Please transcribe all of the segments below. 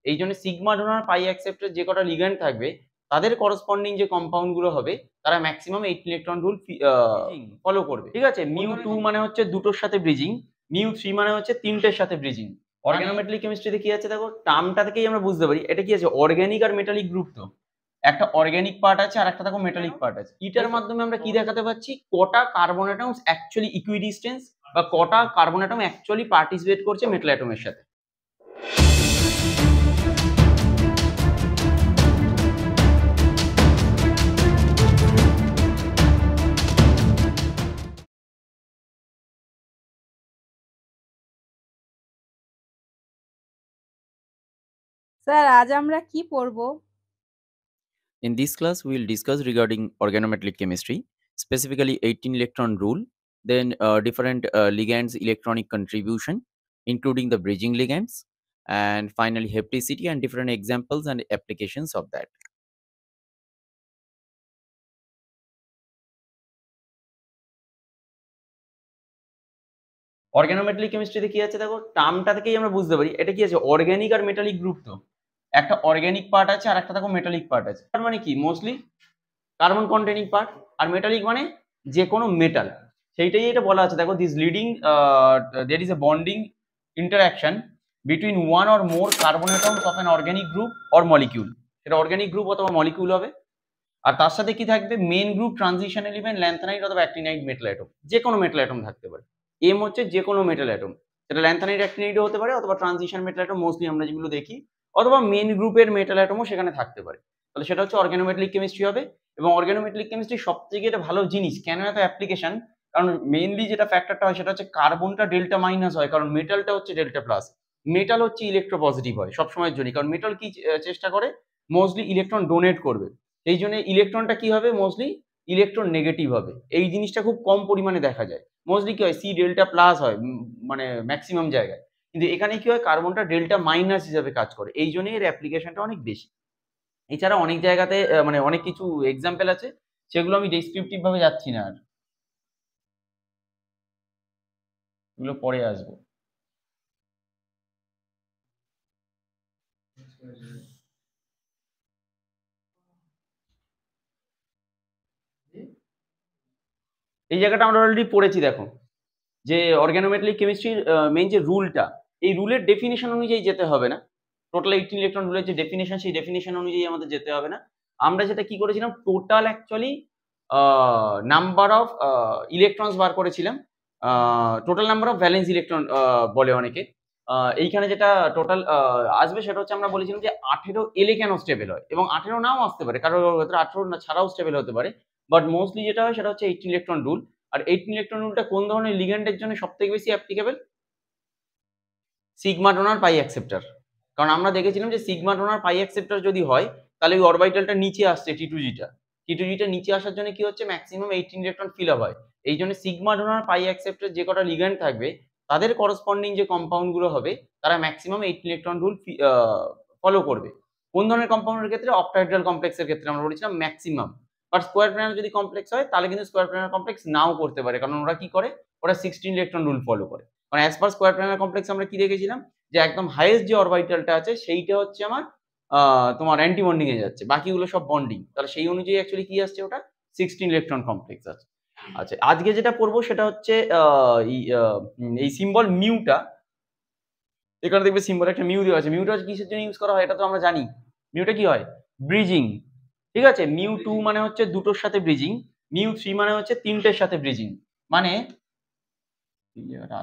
এই জন্য sigma donor পাই acceptor যে কটা লিগ্যান্ড থাকবে তাদের করসপন্ডিং যে কম্পাউন্ড গুলো হবে তারা ম্যাক্সিমাম 18 ইলেকট্রন রুল ফলো করবে। ঠিক আছে, μ2 মানে হচ্ছে দুটোর সাথে ব্রিজিং, μ3 মানে হচ্ছে তিনটের সাথে ব্রিজিং। অর্গানোমেটালিক কেমিস্ট্রিতে কি আছে দেখো, টার্মটা থেকেই আমরা বুঝতে পারি এটা কি আছে, অর্গানিক আর মেটালিক গ্রুপ। তো একটা অর্গানিক পার্ট আছে আর একটা দেখো মেটালিক পার্ট আছে। এটার মাধ্যমে আমরা কি দেখাতে পাচ্ছি, কটা কার্বন অ্যাটমস অ্যাকচুয়ালি ইকুইডিস্টেন্স বা কটা কার্বন অ্যাটম অ্যাকচুয়ালি পার্টিসিপেট করছে মেটাল অ্যাটমের সাথে। স্যার আজ আমরা কি পড়ব? In this class, we will discuss regarding organometallic chemistry, specifically 18 electron rule, then different ligands electronic contribution, including the bridging ligands, and finally hapticity and different examples and applications of that. Organometallic কেমিস্ট্রিতে কি আছে দেখো, টার্মটা থেকেই আমরা বুঝতে পারি এটা কি আছে, অর্গানিক আর মেটালিক গ্রুপ। তো একটা অর্গানিক পার্ট আছে আর একটা দেখো মেটালিক পার্ট আছে। তার মানে কি, মোস্টলি কার্বন কন্টেনিং পার্ট, আর মেটালিক মানে যে কোনো মেটাল। সেইটাই এটা বলা আছে দেখো, this leading there is a bonding interaction between one or more carbon atoms of an organic group or molecule। এটা অর্গানিক গ্রুপ অথবা মলিকিউল হবে। আর তার সাথে কি থাকবে, main group, transition element, lanthanide অথবা অ্যাক্টিনাইড মেটাল অ্যাটম। যে কোনো মেটাল অ্যাটম থাকতে পারে। এম হচ্ছে যে কোনো মেটাল অ্যাটম, সেটা ল্যান্থানাইড অ্যাক্টিনাইডও হতে পারে অথবা ট্রানজিশন মেটাল অ্যাটম মোস্টলি আমরা যেগুলো দেখি, অথবা মেন গ্রুপের মেটাল অ্যাটমও সেখানে থাকতে পারে। তাহলে সেটা হচ্ছে অর্গানোমেটালিক কেমিস্ট্রি হবে। এবং অর্গানোমেটালিক কেমিস্ট্রি সবথেকে এটা ভালো জিনিস কেন এত অ্যাপ্লিকেশন, কারণ মেইনলি যেটা ফ্যাক্টরটা হয় সেটা হচ্ছে কার্বনটা ডেল্টা মাইনাস হয়, কারণ মেটালটা হচ্ছে ডেল্টা প্লাস। মেটাল হচ্ছে ইলেকট্রোপজিটিভ হয় সবসময়ের জন্য, কারণ মেটাল কি চেষ্টা করে, মোস্টলি ইলেকট্রন ডোনেট করবে। এই জন্য ইলেকট্রনটা কি হবে, মোস্টলি ইলেকট্রন নেগেটিভ হবে। এই জিনিসটা খুব কম পরিমাণে দেখা যায়। মোস্টলি কি হয়, সি ডেল্টা প্লাস হয় মানে ম্যাক্সিমাম জায়গায়। কিন্তু এখানে কি হয়, কার্বনটা ডেল্টা মাইনাস হিসাবে কাজ করে, এই জন্য এর অ্যাপ্লিকেশনটা অনেক বেশি। এছাড়া অনেক জায়গাতে মানে অনেক কিছু এক্সাম্পল আছে, সেগুলো আমি ডেসক্রিপটিভ ভাবে যাচ্ছি না, আর এগুলো পরে আসবো। এই জায়গাটা আমরা অলরেডি পড়েছি দেখো, যে অর্গানোমেটালিক কেমিস্ট্রির মেইন যে রুলটা, এই রুলের ডেফিনেশন অনুযায়ী যেতে হবে না। টোটাল 18 ইলেকট্রন রুলের যে ডেফিনেশন, সেই ডেফিনেশন অনুযায়ী আমাদের যেতে হবে না। আমরা যেটা কি করেছিলাম, total actually number of electrons বার করেছিলাম, total number of valence electron বলে অনেকে। এইখানে যেটা টোটাল আসবে সেটা হচ্ছে, আমরা বলেছিলাম যে 18 এলে কেন স্টেবল হয়, এবং 18 নাও আসতে পারে, কারোর ক্ষেত্রে 18 না ছাড়াও স্টেবল হতে পারে। বাট মোস্টলি যেটা হয় সেটা হচ্ছে 18 ইলেকট্রন রুল। আর 18 ইলেকট্রন রুলটা কোন ধরনের লিগ্যান্ডের জন্য সবথেকে বেশি অ্যাপ্লিকেবল? সিগমা ডোনার পাই অ্যাকসেপ্টর। কারণ আমরা দেখেছিলাম যে সিগমা ডোনার পাই অ্যাকসেপ্টর যদি হয়, তাহলে ওই অরবিটালটা নিচে আসছে, টি2জিটা নিচে আসার জন্য কি হচ্ছে, ম্যাক্সিমাম 18 ইলেকট্রন ফিল আপ হয়। এই জন্য সিগমা ডোনার পাই অ্যাকসেপ্টর যে কটা লিগ্যান্ড থাকবে তাদের করসপন্ডিং যে কম্পাউন্ড গুলো হবে তারা ম্যাক্সিমাম 18 ইলেকট্রন রুল ফলো করবে। কোন ধরনের কম্পাউন্ডের ক্ষেত্রে? অক্টাহেড্রাল কমপ্লেক্সের ক্ষেত্রে আমরা বলেছিলাম ম্যাক্সিমাম। বাট স্কোয়ার প্ল্যানার যদি কমপ্লেক্স হয় তাহলে কিন্তু স্কোয়ার প্ল্যানার কমপ্লেক্স নাও করতে পারে, কারণ ওরা কি করে, ওরা 16 ইলেকট্রন রুল ফলো করে। মানে as per square planar complex আমরা কি দেখেছিলাম, যে একদম হাইয়েস্ট যে অরবিটালটা আছে সেইটা হচ্ছে আমার তোমার অ্যান্টি বন্ডিং এ যাচ্ছে, বাকিগুলো সব বন্ডিং। তাহলে সেই অনুযায়ী অ্যাকচুয়ালি কি আসছে, ওটা 16 ইলেকট্রন কমপ্লেক্স আছে। আচ্ছা, আজকে যেটা পড়বো সেটা হচ্ছে এই সিম্বল মিউটা। এখানে দেখবে সিম্বল একটা মিউ দেওয়া আছে। মিউটা কিসের জন্য ইউজ করা হয় এটা তো আমরা জানি। মিউটা কি হয়, ব্রিজিং। ঠিক আছে, μ2 মানে হচ্ছে দুটোর সাথে ব্রিজিং, μ3 মানে হচ্ছে তিনটের সাথে ব্রিজিং। মানে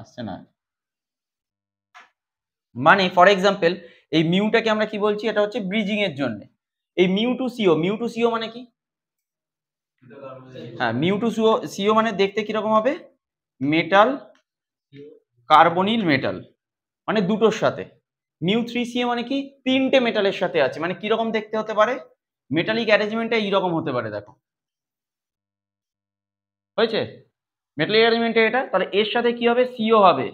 আসছে না, মানে ফর এক্সাম্পল এই মিউটাকে আমরা কি বলছি, এটা হচ্ছে ব্রিজিং এর জন্য। এই মিউ2সিও মানে কি, হ্যাঁ মিউ2সিও মানে দেখতে কিরকম হবে, মেটাল কার্বনিল মেটাল, মানে দুটোর সাথে। μ3সিও মানে কি, তিনটে মেটালের সাথে আছে। মানে কিরকম দেখতে হতে পারে, মেটালিক অ্যারেঞ্জমেন্টটা এইরকম হতে পারে, দেখো হয়েছে মেটালিক অ্যারেঞ্জমেন্টে এটা। তাহলে এর সাথে কি হবে, সিও হবে,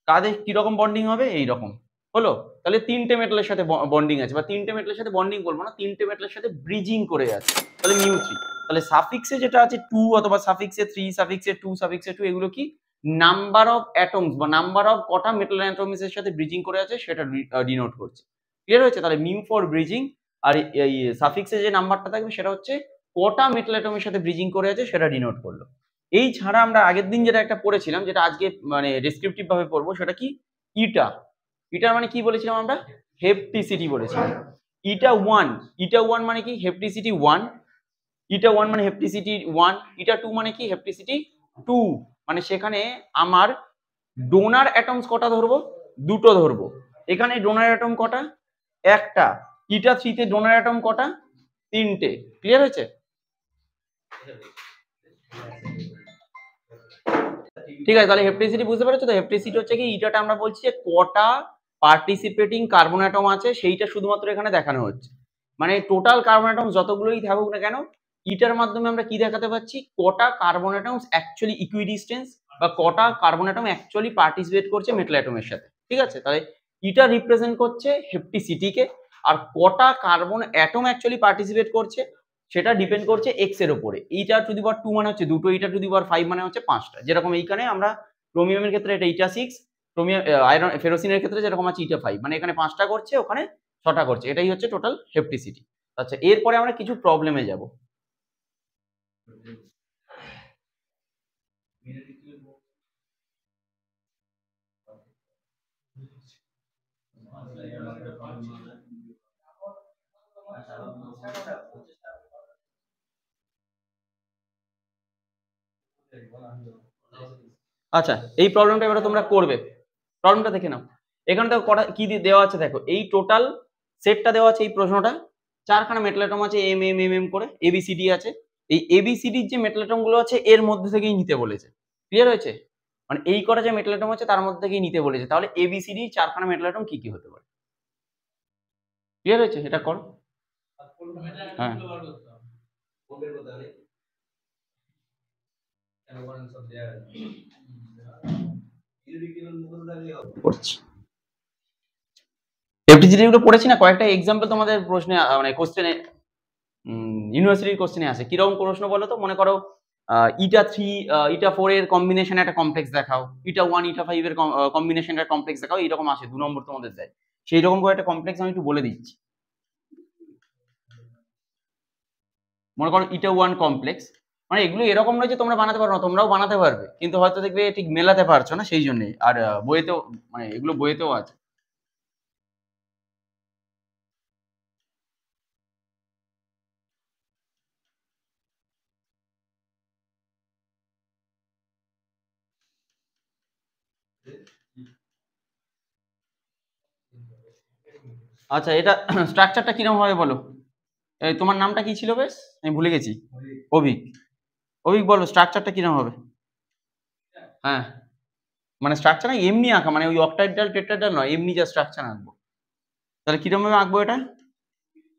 কাদের কিরকম বন্ডিং হবে, এইরকম হলো। তাহলে তিনটে মেটালের সাথে বন্ডিং আছে, বা তিনটে মেটালের সাথে বন্ডিং বলবো না, তিনটে মেটালের সাথে ব্রিজিং করে আছে, তাহলে μ3। তাহলে সাফিক্সে যেটা আছে 2 অথবা সাফিক্সে 3, সাফিক্সে 2, সাফিক্সে 2, এগুলো কি নাম্বার অফ অ্যাটমস বা নাম্বার অফ কটা মেটাল অ্যাটমস এর সাথে ব্রিজিং করে আছে সেটা ডিনোট করছে। ক্লিয়ার হয়েছে? তাহলে মিউ ফর ব্রিজিং, আর এই সাফিক্সে যে নাম্বারটা থাকবে সেটা হচ্ছে কটা মেটাল অ্যাটমের সাথে ব্রিজিং করে আছে সেটা ডিনোট করলো। এই ছাড়া আমরা আগের দিন যেটা একটা পড়েছিলাম, যেটা আজকে মানে ডেসক্রিপটিভ ভাবে পড়বো, সেটা কি ইটা। ইটার মানে কি বলেছিলাম আমরা? হেপ্টিসিটি বলেছিলাম। ইটা 1, ইটা 1 মানে কি? হেপ্টিসিটি 1। ইটা 1 মানে হেপ্টিসিটি 1, ইটা 2 মানে কি? হেপ্টিসিটি 2। মানে সেখানে আমার ডোনার অ্যাটমস কটা ধরবো? দুটো ধরবো। এখানে ডোনার অ্যাটম কটা? একটা। ইটা 3 তে ডোনার অ্যাটম কটা? তিনটে। ক্লিয়ার হয়েছে? ঠিক আছে, তাহলে হেপ্টিসিটি বুঝতে পেরেছো তো? হেপ্টিসিটি হচ্ছে কি, ইটাটা আমরা বলছি যে কটা পার্টিসিপেটিং কার্বন অ্যাটম আছে সেইটা শুধুমাত্র এখানে দেখানো হচ্ছে। মানে টোটাল কার্বন অ্যাটম যতগুলোই থাকুক না কেন, ইটার মাধ্যমে আমরা কি দেখাতে পাচ্ছি? কটা কার্বন অ্যাটমস অ্যাকচুয়ালি ইকুইডিস্টেন্স, বা কটা কার্বন অ্যাটম অ্যাকচুয়ালি পার্টিসিপেট করছে মেটাল অ্যাটমের সাথে। ঠিক আছে, তাহলে ইটা রিপ্রেজেন্ট করছে হেপ্টিসিটিকে, আর কটা কার্বন অ্যাটম অ্যাকচুয়ালি পার্টিসিপেট করছে সেটা ডিপেন্ড করছে এক্স এর উপরে। ইটা টু দি পাওয়ার 2 মানে হচ্ছে দুটো, ইটা টু দি পাওয়ার 5 মানে হচ্ছে 5টা। যেরকম এইখানে আমরা ক্রোমিয়ামের ক্ষেত্রে এটা ইটা 6, ক্রোমিয়াম আয়রন ফেরোসিনের ক্ষেত্রে যেরকম আছে ইটা 5, মানে এখানে 5টা করছে, ওখানে 6টা করছে। এটাই হচ্ছে টোটাল হেপ্টিসিটি। আচ্ছা, এরপরে আমরা কিছু প্রবলেমে যাব। আচ্ছা, এই প্রবলেমটা এবারে তোমরা করবে। প্রবলেমটা দেখে নাও। এখানে দেখো কটা কি দেওয়া আছে, দেখো এই টোটাল সেটটা দেওয়া আছে। এই প্রশ্নটা 4খানা মেটাল অ্যাটম আছে, এম এম এম এম করে এবিসিডি আছে। এই এবিসিডির যে মেটাল অ্যাটম গুলো আছে এর মধ্যে থেকেই নিতে বলেছে। ক্লিয়ার হয়েছে? মানে এই কটা যে মেটাল অ্যাটম আছে তার মধ্যে থেকেই নিতে বলেছে। তাহলে এবিসিডি 4খানা মেটাল অ্যাটম কি কি হতে পারে? ক্লিয়ার হয়েছে? এটা করো। হ্যাঁ, করছি। এফডিজিডি গুলো পড়েছি না, কয়েকটা এক্সাম্পল তোমাদের প্রশ্নে মানে কোশ্চেনে, ইউনিভার্সিটির কোশ্চেনে আসে। কিরকম প্রশ্ন বলো তো? মনে করো ইটা 3 ইটা 4 এর কম্বিনেশন একটা কমপ্লেক্স দেখাও, ইটা 1 ইটা 5 এর কম্বিনেশন একটা কমপ্লেক্স দেখাও, এরকম আসে। 2 নম্বর তোমাদের দেয়। সেই রকম করে একটা কমপ্লেক্স আমি একটু বলে দিচ্ছি। মনে করো ইটা 1 কমপ্লেক্স, মানে এগুলো এরকম নয় যে তোমরা বানাতে পারো না, তোমরাও বানাতে পারবে, কিন্তু হয়তো দেখবে ঠিক মেলাতে পারছো না, সেই জন্যই। আর বইয়েতেও, মানে এগুলো বইয়েতেও আছে। আচ্ছা, এটা স্ট্রাকচারটা কিরকম হবে বলো? তোমার নামটা কি ছিল বেশ? আমি ভুলে গেছি। অভিক। অভিক, বলো স্ট্রাকচারটা কিরকম হবে? হ্যাঁ, মানে স্ট্রাকচার না এমনি আঁকা, মানে ওই অক্টাইডাল টেট্রাডাল নয়, এমনি যা স্ট্রাকচার আঁকবো। তাহলে কিরকম ভাবে আঁকবো এটা?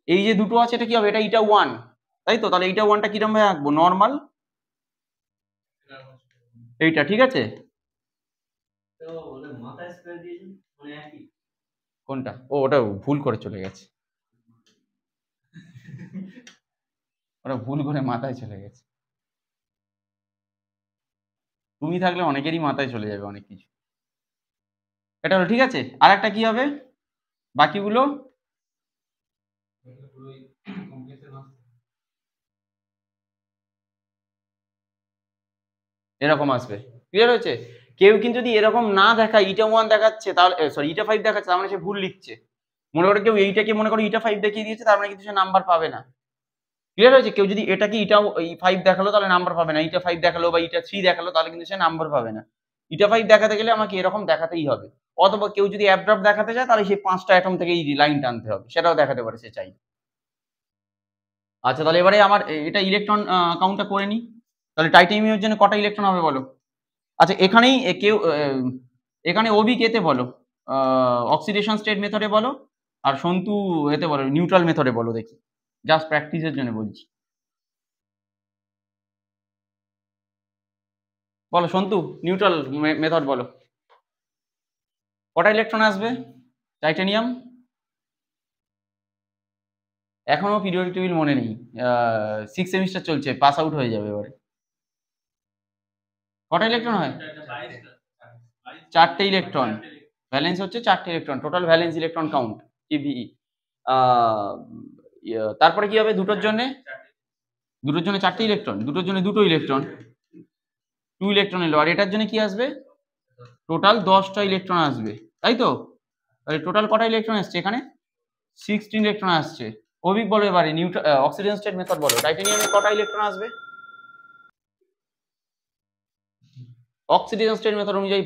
এই যে দুটো আছে এটা কি হবে? এটা ইটা 1, তাই তো? তাহলে ইটা 1টা কিরকম ভাবে আঁকবো? নরমাল এইটা, ঠিক আছে? কোনটা? ও, ওটা ভুল করে চলে গেছে, ওটা ভুল করে মাথায় চলে গেছে। তুমি থাকলে অনেকেরই মাথায় চলে যাবে অনেক কিছু। এটা হলো, ঠিক আছে? আর একটা কি হবে বাকিগুলো? এরকম আসবে। ক্লিয়ার হয়েছে? কেউ কিন্তু যদি এরকম না দেখায়, ইটা 1 দেখাচ্ছে, তাহলে সরি ইটা 5 দেখাচ্ছে, তার মানে সে ভুল লিখছে। মনে করো কেউ এইটাকে মনে করো ইটা 5 দেখিয়ে দিয়েছে, তার মানে কিন্তু সে নাম্বার পাবে না। ক্লিয়ার হয়েছে? কেউ যদি এটাকে ইটা 5 দেখালো তাহলে নাম্বার পাবে না, ইটা 5 দেখালো বা ইটা 3 দেখালো তাহলে কিন্তু সে নাম্বার পাবে না। ইটা 5 দেখাতে গেলে আমাকে এরকম দেখাতেই হবে। অথবা কেউ যদি অ্যাবড্রাফট দেখাতে চায় তাহলে সেই 5টা অ্যাটম থেকে এই লাইন টানতে হবে, সেটাও দেখাতে পারে সে চাই। আচ্ছা, তাহলে এবারে আমার এটা ইলেকট্রন কাউন্টটা করে নিই। তাহলে টাইটেনিয়ামের জন্য কটা ইলেকট্রন হবে বলো? আচ্ছা, এখানেই কেউ এখানে ওবি কেতে বলো, অক্সিডেশন স্টেট মেথডে বলো, আর সন্তু এতে বলো, নিউট্রাল মেথডে বলো, দেখি জাস্ট প্র্যাকটিসের জন্য বলছি। বলো সন্তু, নিউট্রাল মেথড বলো। কটা ইলেকট্রন আসবে টাইটেনিয়াম? এখনো পিরিয়ডিক টেবিল মনে নেই, 6 সেমিস্টার চলছে, পাস আউট হয়ে যাবে এবারে। কটা ইলেকট্রন হয়? 4টে ইলেকট্রন। ভ্যালেন্স হচ্ছে 4টে electron, total valence electron count, TVE. তারপরে কি হবে দুটোর জন্য 4টে ইলেকট্রন, দুটোর জন্য 2টো ইলেকট্রন, 2 ইলেকট্রন এলো। আর এটার জন্য কি আসবে? টোটাল 10টা ইলেকট্রন আসবে, তাই তো? তাহলে টোটাল কটা ইলেকট্রন আসছে এখানে? 16 ইলেকট্রন আসছে। অভিক বলো এবারে অক্সিজেন স্টেট মেথড বলো, টাইটেনিয়ামে কটা ইলেকট্রন আসবে? অক্সিডেশন স্টেট মেথড অনুযায়ী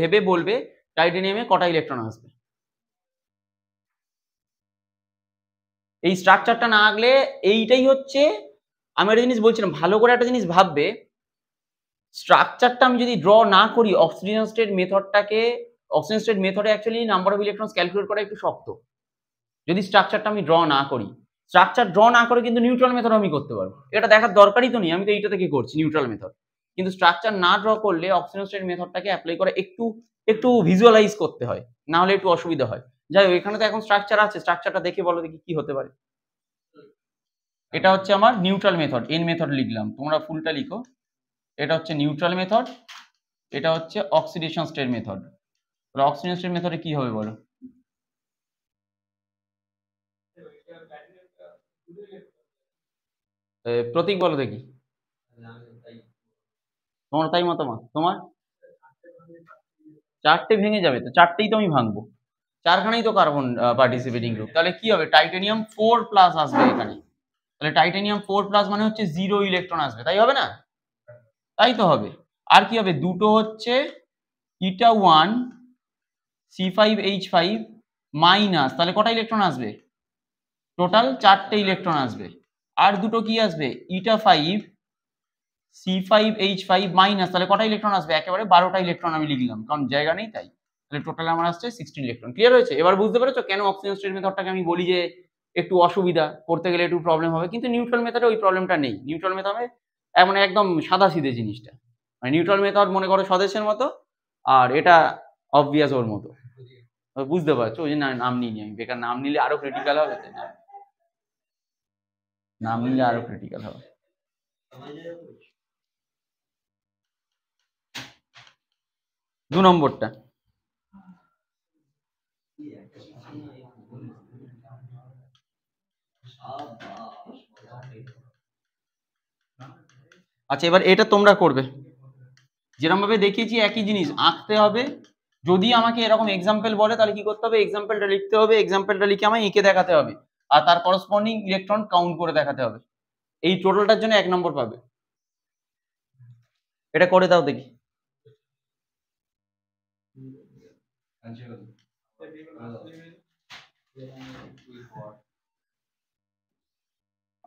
ভেবে বলবে টাইটেনিয়ামে কটা ইলেকট্রন আসবে। এই স্ট্রাকচারটা না আঁকলে এইটাই হচ্ছে, আমি একটা জিনিস বলছিলাম, ভালো করে একটা জিনিস ভাববে, স্ট্রাকচারটা আমি যদি ড্র না করি, অক্সিডেশন স্টেট মেথডে actually number of electrons calculate করা একটু শক্ত, যদি স্ট্রাকচারটা আমি ড্র না করি। স্ট্রাকচার ড্র না করে কিন্তু নিউট্রাল মেথড আমি করতে পারবো, এটা দেখার দরকারই তো নেই, আমি তো এইটা থেকে করছি নিউট্রাল মেথড। কিন্তু স্ট্রাকচার না ড্র করলে অক্সিজেন স্টেট মেথডটাকে অ্যাপ্লাই করে একটু ভিজুয়ালাইজ করতে হয়, না হলে একটু অসুবিধা হয়। যাই হোক, এখানে তো এখন স্ট্রাকচার আছে, স্ট্রাকচারটা দেখে বলো দেখি কি হতে পারে। এটা হচ্ছে আমার নিউট্রাল মেথড, এন মেথড লিখলাম, তোমরা ফুলটা লিখো। এটা হচ্ছে নিউট্রাল মেথড, এটা হচ্ছে oxidation state method. Oxidation state মেথডে কি হবে বলো? প্রতীক বলো দেখি, তোমার তাই মতামত? তোমার 4টে ভেঙে যাবে, তো 4টেই তো আমি ভাঙবো, 4খানেই তো কার্বন পার্টিসিপেটিং গ্রুপ, তাহলে কি হবে? টাইটেনিয়াম 4+ আসবে এখানে। তাহলে টাইটেনিয়াম 4+ মানে হচ্ছে 0 ইলেকট্রন আসবে, তাই হবে না? তাই তো হবে। আর কি হবে? দুটো হচ্ছে ইটা 1 C5H5 মাইনাস, তাহলে কটা ইলেকট্রন আসবে? টোটাল 4টে ইলেকট্রন আসবে। আর দুটো কি আসবে? ইটা 5 C5H5 মাইনাস, তাহলে কটা ইলেকট্রন আসবে? একেবারে 12টা ইলেকট্রন আমি লিখলাম, কারণ জায়গা নেই তাই। তাহলে টোটাল আমার আসছে 16 ইলেকট্রন। ক্লিয়ার হয়েছে? এবার বুঝতে পেরেছো কেন অক্সিজেন স্টেট মেথডটাকে আমি বলি যে একটু অসুবিধা, করতে গেলে একটু প্রবলেম হবে, কিন্তু নিউট্রাল মেথডে ওই প্রবলেমটা নেই। নিউট্রাল মেথডে মানে একদম সাদাসিধে জিনিসটা, মানে নিউট্রাল মেথড মনে করো স্বদেশের মতো, আর এটা অবভিয়াস ওর মতো। বুঝতে পারছো? ওই যে নাম নিইনি আমি, বেকার নাম নিলে আরো ক্রিটিক্যাল হবে, তাই না? নাম নিলে আরো ক্রিটিক্যাল হবে। 2 নম্বরটা আচ্ছা, এবার এটা তোমরা করবে যেরকম ভাবে দেখিয়েছি, একই জিনিস আঁকতে হবে। যদি আমাকে এরকম এক্সাম্পল বলে তাহলে কি করতে হবে? এক্সাম্পলটা লিখতে হবে, এক্সাম্পলটা লিখে আমায় এঁকে দেখাতে হবে, আর তার করসপন্ডিং ইলেকট্রন কাউন্ট করে দেখাতে হবে। এই টোটালটার জন্য 1 নম্বর পাবে। এটা করে দাও দেখি।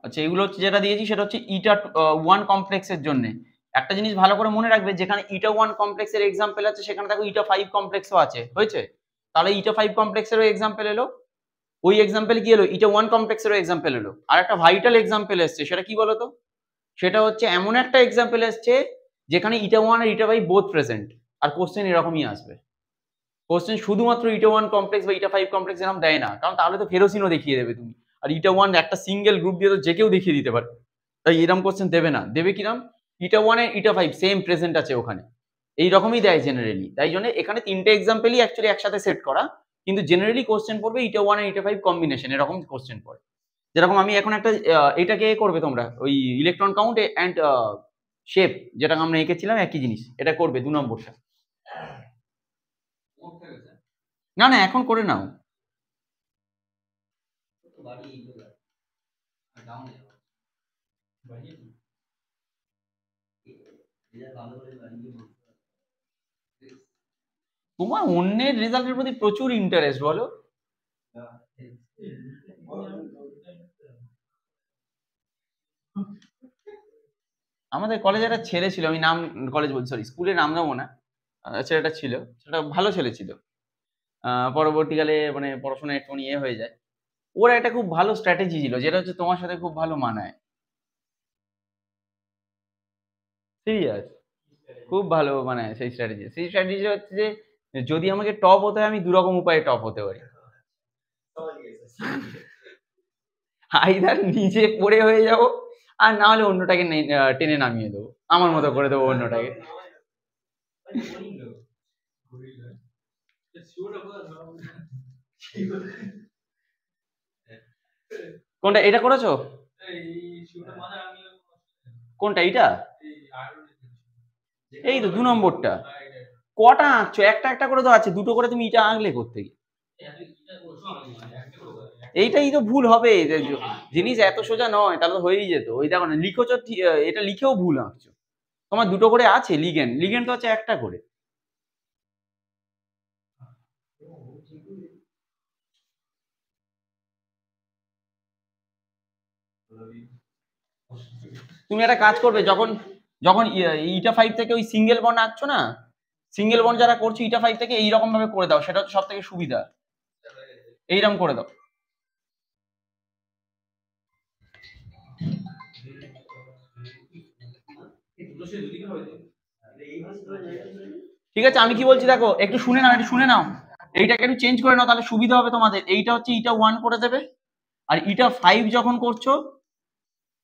আচ্ছা, এগুলো হচ্ছে যেটা দিয়েছি সেটা হচ্ছে ইটা 1 কমপ্লেক্সের জন্য। একটা জিনিস ভালো করে মনে রাখবে, যেখানে ইটা 1 কমপ্লেক্সের এক্সাম্পল আছে সেখানে দেখো ইটা 5 কমপ্লেক্সও আছে, হয়েছে? তাহলে ইটা 5 কমপ্লেক্সেরও এক্সাম্পল এলো, ওই এক্সাম্পল কি এলো? ইটা 1 কমপ্লেক্সেরও এক্সাম্পল এলো। আর একটা ভাইটাল এক্সাম্পল এসছে, সেটা কি বলতো? সেটা হচ্ছে এমন একটা এক্সাম্পল এসছে যেখানে ইটা 1 আর ইটা 5 বোথ প্রেজেন্ট, আর কোশ্চেন এরকমই আসবে। কোশ্চেন শুধুমাত্র ইটা 1 কমপ্লেক্স বা ইটা 5 কমপ্লেক্স এরকম দেয় না, কারণ তাহলে তো ফেরোসিনও দেখিয়ে দেবে তুমি, আর ইটা 1 একটা সিঙ্গেল গ্রুপ দিয়ে তো যে কেউ দেখিয়ে দিতে পারে, তাই এরকম কোশ্চেন দেবে না। দেবে কিরম? ইটা 1 এর ইটা 5 সেম প্রেজেন্ট আছে ওখানে, এইরকমই দেয় জেনারেলি। তাই জন্য এখানে 3টে এক্সাম্পলই অ্যাকচুয়ালি একসাথে সেট করা, কিন্তু জেনারেলি কোশ্চেন পড়বে ইটা 1 আর ইটা 5 কম্বিনেশন, এরকম কোশ্চেন পড়ে। যেরকম আমি এখন একটা এটাকে করবে তোমরা, ওই ইলেকট্রন কাউন্ট এন্ড শেপ যেটা আমরা এঁকেছিলাম, একই জিনিস এটা করবে 2 নম্বরটা। না না, এখন করে নাও। তোমার অন্যের রেজাল্টের প্রতি প্রচুর ইন্টারেস্ট, বলো? আমাদের কলেজে একটা ছেলে ছিল, আমি নাম কলেজ বলছি, সরি স্কুলের নাম নেবো না, ছেলেটা ছিল, সেটা ভালো ছেলে ছিল। পরবর্তীকালে মানে পড়াশোনা একটু নিয়ে হয়ে যায়। ওর একটা খুব ভালো স্ট্র্যাটেজি ছিল, যেটা হচ্ছে তোমার সাথে খুব ভালো মানায়। সিরিয়াস, খুব ভালো মানায় সেই স্ট্র্যাটেজি। সেই স্ট্র্যাটেজি হচ্ছে যে যদি আমাকে টপ হতে হয়, আমি 2 রকম উপায়ে টপ হতে পারি। আইদার নিজে পড়ে হয়ে যাব, আর না হলে অন্যটাকে টেনে নামিয়ে দেবো, আমার মতো করে দেবো অন্যটাকে। কোনটা এটা করেছো? কোনটা এইটা? এই তো 2 নম্বরটা। কটা আঁকছো? একটা একটা করে তো আছে, দুটো করে তুমি ইটা আঁকলে করতে গিয়ে। এইটাই তো ভুল হবে, জিনিস এত সোজা নয়, তাহলে তো হয়েই যেত। ওই দেখো না লিখেছো, এটা লিখেও ভুল আঁকছো। তোমার দুটো করে আছে লিগেন্ড, লিগেন্ড তো আছে একটা করে। তুমি একটা কাজ করবে, যখন যখন ইটা 5 থেকে ওই সিঙ্গেল বন্ড আঁকছো না, সিঙ্গেল বন্ড যারা করছো ইটা 5 থেকে এইরকম ভাবে করে দাও, সেটা হচ্ছে সব থেকে সুবিধা। এইরকম করে দাও। ঠিক আছে, আমি কি বলছি দেখো, একটু শুনে নাও, একটু শুনে নাও। এইটাকে একটু চেঞ্জ করে নাও, তাহলে সুবিধা হবে তোমাদের। এইটা হচ্ছে ইটা 1 করে দেবে, আর ইটা 5 যখন করছো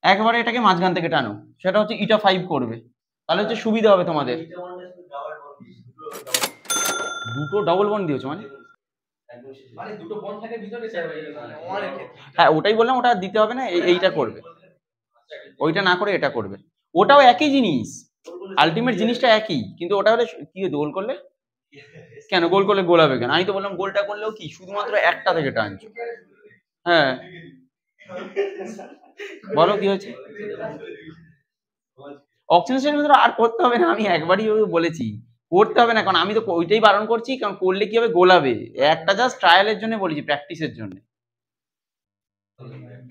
একবারে এটাকে মাঝখান থেকে টানো, সেটা হচ্ছে ইটা 5 করবে, তাহলে হচ্ছে সুবিধা হবে তোমাদের। দুটো ডবল বন্ড দিয়েছো মানে? দুটো বন্ড থাকে ভিতরে, হ্যাঁ ওটাই বললাম, ওটা দিতে হবে না, এইটা করবে, ওইটা না করে এটা করবে। ওটাও একই জিনিস, আলটিমেট জিনিসটা একই, কিন্তু ওটা হলে কি গোল করলে কেন, গোল করলে গোলাবে কেন? আমি তো বললাম গোলটা করলেও কি শুধুমাত্র একটা থেকে টানছো। হ্যাঁ বলো কি হয়েছে? অক্সিজেনের ভিতরে আর করতে হবে না, আমি একবারই বলেছি করতে হবে না, কারণ আমি তো ওইটাই বারণ করছি, কারণ করলে কি হবে গোলাবে। একটা জাস্ট ট্রায়ালের জন্য বলেছি, প্র্যাকটিসের জন্য,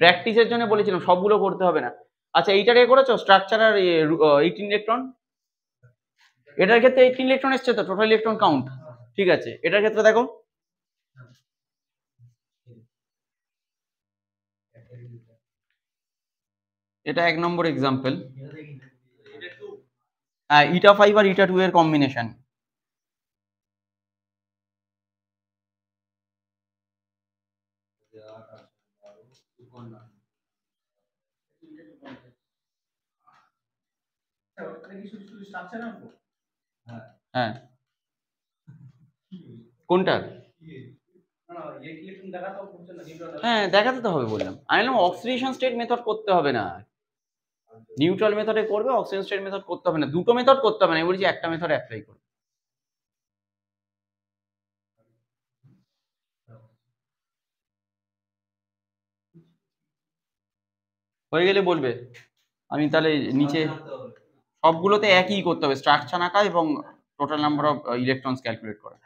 প্র্যাকটিসের জন্য বলেছিলাম, সবগুলো করতে হবে না। আচ্ছা এইটাকে করেছো স্ট্রাকচার আর 18 ইলেকট্রন, এটার ক্ষেত্রে 18 ইলেকট্রন এসছে তো, টোটাল ইলেকট্রন কাউন্ট। ঠিক আছে, এটার ক্ষেত্রে দেখো, এটা 1 নম্বর এক্সাম্পল, ইটা 5 আর ইটা 2 এর কম্বিনেশন। হ্যাঁ কোনটা? হ্যাঁ দেখাতে তো হবে বললাম, আমি বললাম অক্সিডেশন স্টেট মেথড করতে হবে না, নিউট্রাল মেথডে করবে, অক্সিজেন স্টেট মেথড করতে হবে না, দুটো মেথড করতে হবে না, আমি বলছি একটা মেথড অ্যাপ্লাই করবে। হয়ে গেলে বলবে, আমি তাহলে নিচে সবগুলোতে একই করতে হবে, স্ট্রাকচার আঁকা এবং total number of electrons calculate করা।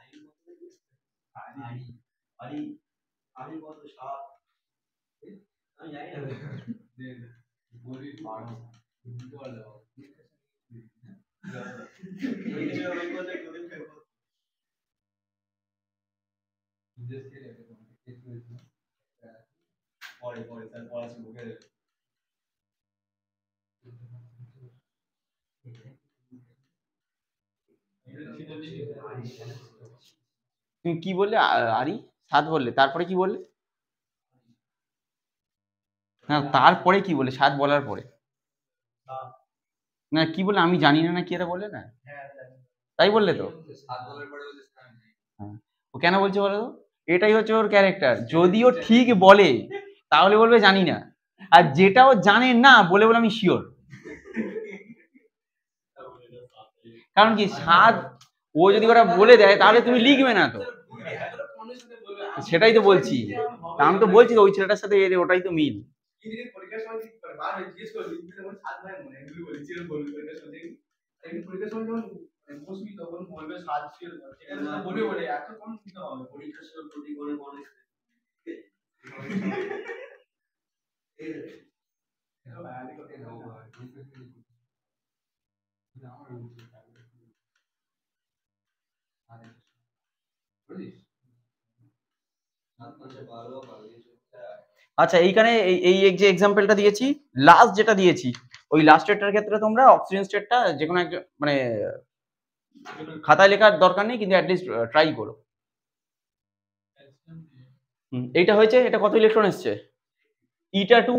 তুমি কি বললে? আরি 7 বললে, তারপরে কি বললে? না তারপরে কি বলে 7 বলার পরে? না কি বলে আমি জানি না, না কি এটা বললে না, তাই বললে তো? হ্যাঁ। ও কেন বলছে বলো তো, এটাই হচ্ছে ওর ক্যারেক্টার, যদি ও ঠিক বলে তাহলে বলবে জানি না, আর যেটা ও জানে না বলে বলে আমি শিওর। কারণ কি 7 ও যদি ওরা বলে দেয় তাহলে তুমি লিখবে না তো, সেটাই তো বলছি, আমি তো বলছি ওই ছেলেটার সাথে ওটাই তো মিল। আচ্ছা এইখানে এই যে এক্সাম্পলটা দিয়েছি, লাস্ট যেটা দিয়েছি, ওই লাস্টেরটার ক্ষেত্রে তোমরা অক্সিজেন স্টেটটা যে কোনো একটা মানে খাতায় লেখার দরকার নেই, কিন্তু অ্যাটলিস্ট ট্রাই করো। এইটা হয়েছে, এটা কত ইলেকট্রন এসছে? ইটা 2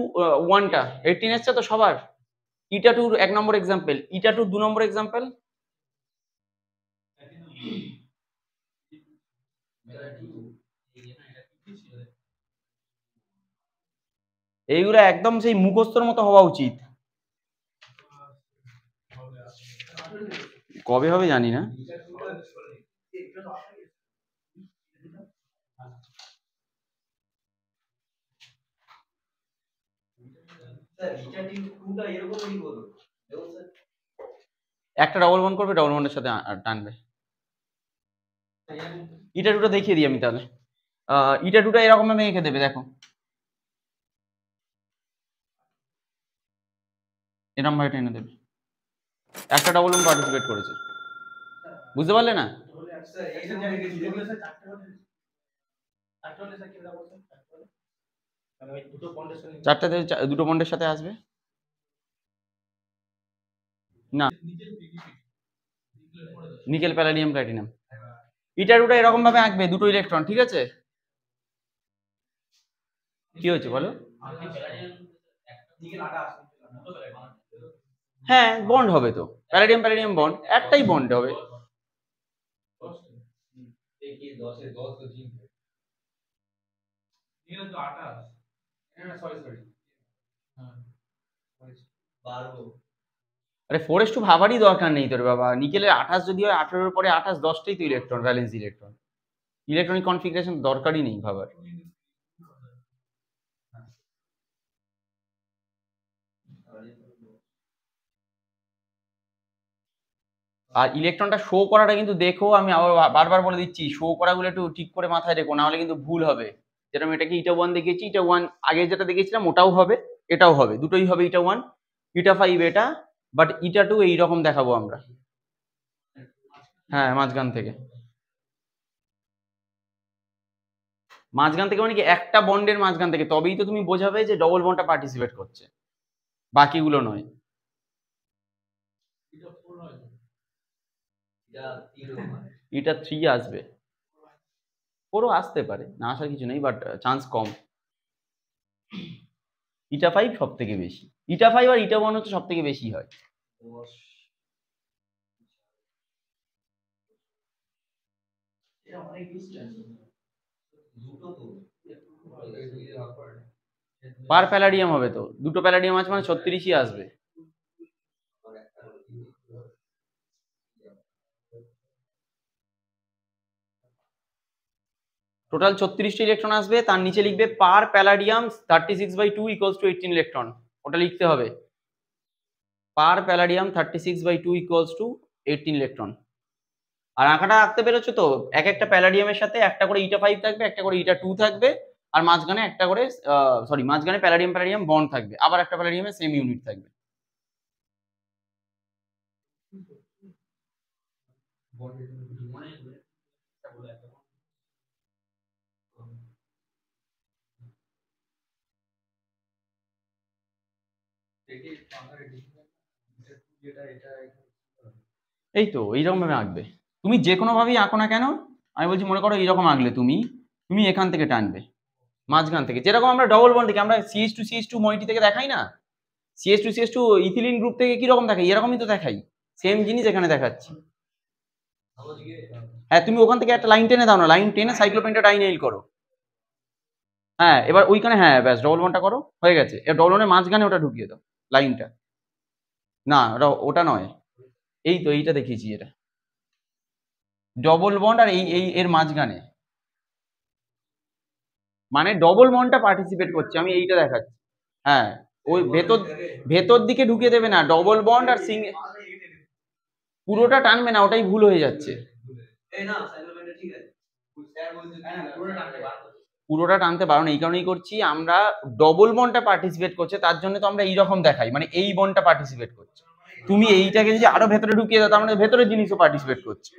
1টা 18 এসছে তো সবার। ইটা 2 1 নম্বর এক্সাম্পল, ইটা 2 2 নম্বর এক্সাম্পল। এইগুলো একদম সেই মুখস্থর মতো হওয়া উচিত। কবে হবে জানি না। একটা ডবল বন্ড করবে, ডবল বন্ডের সাথে টানবে। ইটা টুটা দেখিয়ে দিই আমি তাহলে। ইটা টুটা এরকম ভাবে এঁকে দেবে, দেখো এরকম ভাবে টেনে দেবে। একটা ডবল বন্ড পার্টিসিপেট করেছে, বুঝতে পারলে না? চারটাতে দুটো বন্ডের সাথে আসবে না, নিকেল প্যালাডিয়াম প্ল্যাটিনাম। ইটা টুটা এরকম ভাবে আঁকবে, দুটো ইলেকট্রন, ঠিক আছে? কি হয়েছে বলো? হ্যাঁ বন্ড হবে তো, প্যালাডিয়াম প্যালাডিয়াম বন্ড, একটাই বন্ড হবে। আরে 4s2 ভাবারই দরকার নেই তোর বাবা। নিকেলের 28 যদি হয়, 18 পরে 28, 10টাই তো electron, valence electron. Electronic configuration দরকারই নেই ভাবার। আর ইলেকট্রনটা শো করাটা কিন্তু দেখো, আমি আবার বারবার বলে দিচ্ছি, শো করাগুলো একটু ঠিক করে মাথায় রেখো, না হলে কিন্তু ভুল হবে। যেরকম এটাকে ইটা 1 দেখিয়েছি, ইটা 1 আগে যেটা দেখেছিলাম ওটাও হবে, এটাও হবে, দুটোই হবে ইটা 1, ইটা 5 এটা, বাট ইটা 2 এইরকম দেখাবো আমরা। হ্যাঁ মাঝখান থেকে, মাঝখান থেকে মানে কি একটা বন্ডের মাঝখান থেকে, তবেই তো তুমি বোঝাবে যে ডবল বন্ডটা পার্টিসিপেট করছে, বাকিগুলো নয়। এটা 3 আসবে, 4ও আসতে পারে, না আসার কিছু নেই, বাট চান্স কম। ইটা 5 সব থেকে বেশি, ইটা 5 আর ইটা 1 হচ্ছে সব থেকে বেশি হয়। পার প্যালাডিয়াম হবে তো, দুটো প্যালাডিয়াম আছে মানে 36ই আসবে। টোটাল 36টা ইলেকট্রন আসবে, তার নিচে লিখবে পার প্যালাডিয়াম 36/2 = 18 ইলেকট্রন, ওটা লিখতে হবে। পার প্যালাডিয়াম 36/2 = 18 ইলেকট্রন। আর আঁকাটা আঁকতে পেরেছো তো? এক একটা প্যালাডিয়ামের সাথে একটা করে ইটা 5 থাকবে, একটা করে ইটা 2 থাকবে, আর মাঝখানে একটা করে মাঝখানে প্যালাডিয়াম প্যালাডিয়াম বন্ড থাকবে, আবার একটা প্যালাডিয়ামের সেম ইউনিট থাকবে। এই তো এইরকম ভাবে আঁকবে, তুমি যে কোনো ভাবেই আঁকো না কেন, আমি বলছি মনে করো এইরকম আঁকলে তুমি, তুমি এখান থেকে টানবে মাঝখান থেকে, যেরকম আমরা ডবল বন্ড থেকে আমরা CH2CH2 মইটি থেকে দেখাই না, CH2CH2 ইথিলিন গ্রুপ থেকে কি রকম দেখাই, এরকমই তো দেখাই, সেম জিনিস এখানে দেখাচ্ছি। হ্যাঁ তুমি ওখান থেকে একটা লাইন টেনে দাও না, লাইন টেনে সাইক্লোপেন্টাডাইনাইল করো। হ্যাঁ এবার ওইখানে, হ্যাঁ ব্যাস ডবল বন্ডটা করো, হয়ে গেছে। এবার ডবল বন্ডের মাঝখানে ওটা ঢুকিয়ে দাও লাইনটা, না ওটা নয়, এই তো এইটা দেখিয়েছি, এটা ডবল বন্ড আর এই এর মাঝখানে, মানে ডবল বন্ডটা পার্টিসিপেট করছে, আমি এইটা দেখাচ্ছি। হ্যাঁ ওই ভেতর দিকে ঢুকিয়ে দেবে না, ডবল বন্ড আর সিঙ্গেল, পুরোটা টানবে না, ওটাই ভুল হয়ে যাচ্ছে। পুরোটা টানতে পারো না, এই কারণেই করছি আমরা, ডবল বন্ডটা পার্টিসিপেট করছে তার জন্য তো আমরা এইরকম দেখাই, মানে এই বন্ডটা পার্টিসিপেট করছে। তুমি এইটাকে যদি আরো ভেতরে ঢুকিয়ে দাও, তার মানে ভেতরের জিনিসও পার্টিসিপেট করছে।